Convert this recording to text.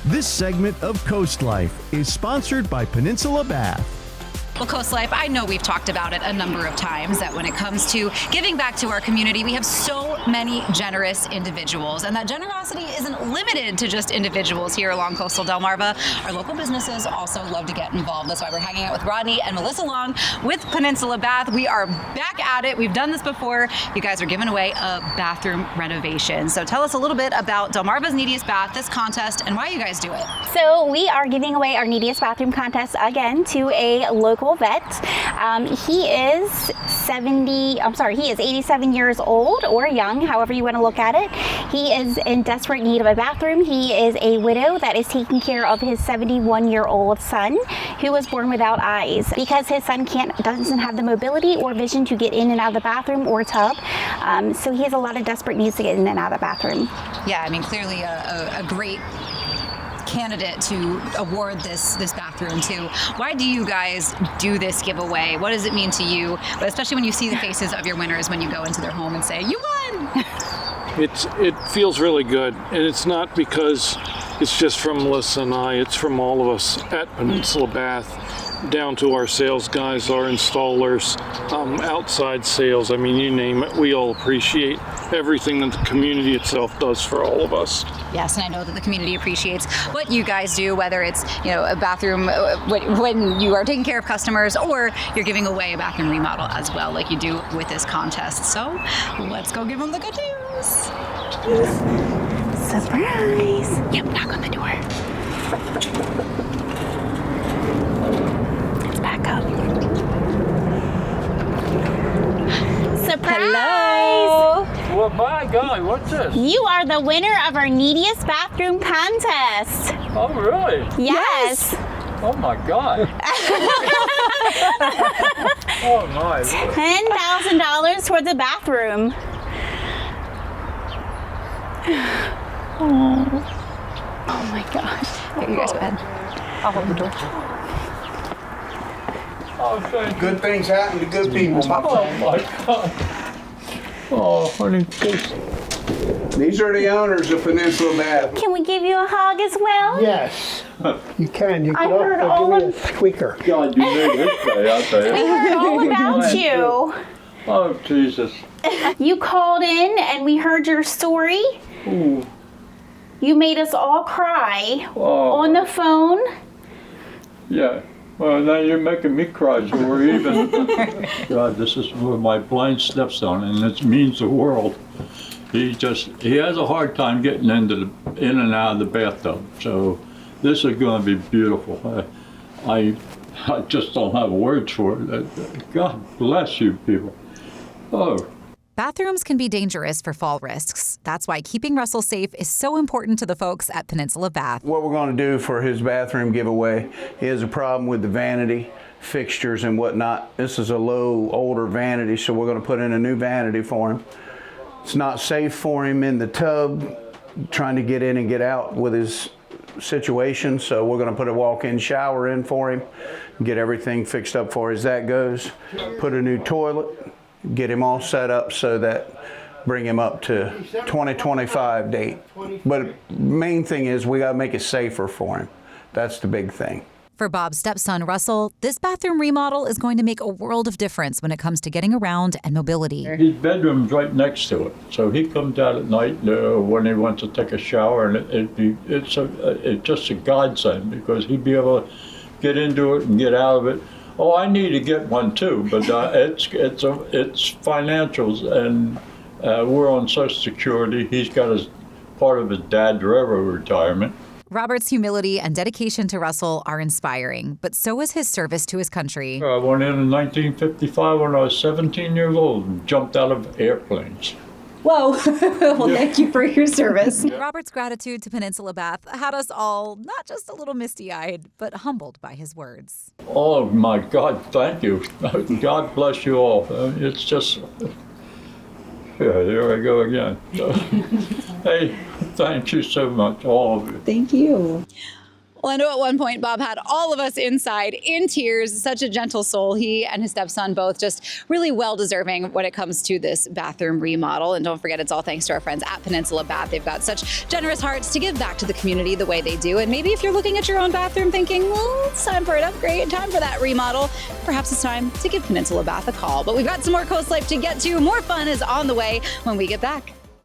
This segment of CoastLife is sponsored by Peninsula Bath. Well, CoastLife, I know we've talked about it a number of times that when it comes to giving back to our community, we have so many generous individuals, and that generosity isn't limited to just individuals here along coastal Delmarva. Our local businesses also love to get involved. That's why we're hanging out with Rodney and Melissa Long with Peninsula Bath. We are back at it. We've done this before. You guys are giving away a bathroom renovation. So tell us a little bit about Delmarva's Neediest Bath, this contest, and why you guys do it. So we are giving away our Neediest Bathroom contest again to a local vet. He is 87 years old or young, however you want to look at it. He is in desperate need of a bathroom. He is a widow that is taking care of his 71-year-old son who was born without eyes. Because his son doesn't have the mobility or vision to get in and out of the bathroom or tub, so he has a lot of desperate needs to get in and out of the bathroom. Yeah, I mean, clearly a great candidate to award this bathroom to. Why do you guys do this giveaway? What does it mean to you, but especially when you see the faces of your winners when you go into their home and say, you won? It feels really good, and it's not because it's just from Melissa and I, it's from all of us at Peninsula Bath, down to our sales guys, our installers, outside sales. I mean, you name it, we all appreciate everything that the community itself does for all of us. Yes, and I know that the community appreciates what you guys do, whether it's, a bathroom when you are taking care of customers or you're giving away a bathroom remodel as well, like you do with this contest. So let's go give them the good news. Surprise! Yep, knock on the door. Let's back up. Surprise! Hello. Well, my God, what's this? You are the winner of our Neediest Bathroom contest. Oh, really? Yes. Oh, my God. Oh, my Lord. $10,000 towards the bathroom. Oh my gosh. Here, you guys go ahead. I'll hold the door. Oh, thank you. Good things happen to good people. Oh, my God. Oh, honey. These are the owners of Peninsula Bath. Can we give you a hug as well? Yes, you can. You I can heard also all give me a squeaker. God, you made this day, I'll tell We you. heard all about you. Oh, Jesus. You called in and we heard your story. Ooh. You made us all cry Oh. on the phone. Yeah. Well, now you're making me cry, so we're even. God, this is my blind stepson, and it means the world. He has a hard time getting in and out of the bathtub. So this is going to be beautiful. I just don't have words for it. God bless you people. Oh. Bathrooms can be dangerous for fall risks. That's why keeping Russell safe is so important to the folks at Peninsula Bath. What we're going to do for his bathroom giveaway, he has a problem with the vanity fixtures and whatnot. This is a low, older vanity, so we're going to put in a new vanity for him. It's not safe for him in the tub, trying to get in and get out with his situation, so we're going to put a walk-in shower in for him, get everything fixed up for as that goes, put a new toilet, get him all set up so that bring him up to 2025 date. But main thing is we got to make it safer for him. That's the big thing. For Bob's stepson, Russell, this bathroom remodel is going to make a world of difference when it comes to getting around and mobility. His bedroom's right next to it, so he comes out at night when he wants to take a shower, and it's just a godsend because he'd be able to get into it and get out of it. Oh, I need to get one too, but it's financials, and we're on Social Security. He's got part of his dad's railroad retirement. Robert's humility and dedication to Russell are inspiring, but so is his service to his country. I went in 1955 when I was 17 years old and jumped out of airplanes. Whoa. Well, thank you for your service. Robert's gratitude to Peninsula Bath had us all not just a little misty-eyed, but humbled by his words. Oh, my God, thank you. God bless you all. It's just... Yeah, here I go again. Hey, thank you so much, all of you. Thank you. Well, I know at one point Bob had all of us inside in tears. Such a gentle soul. He and his stepson both just really well deserving when it comes to this bathroom remodel. And don't forget, it's all thanks to our friends at Peninsula Bath. They've got such generous hearts to give back to the community the way they do. And maybe if you're looking at your own bathroom thinking, well, it's time for an upgrade, time for that remodel, perhaps it's time to give Peninsula Bath a call. But we've got some more Coast Life to get to. More fun is on the way when we get back.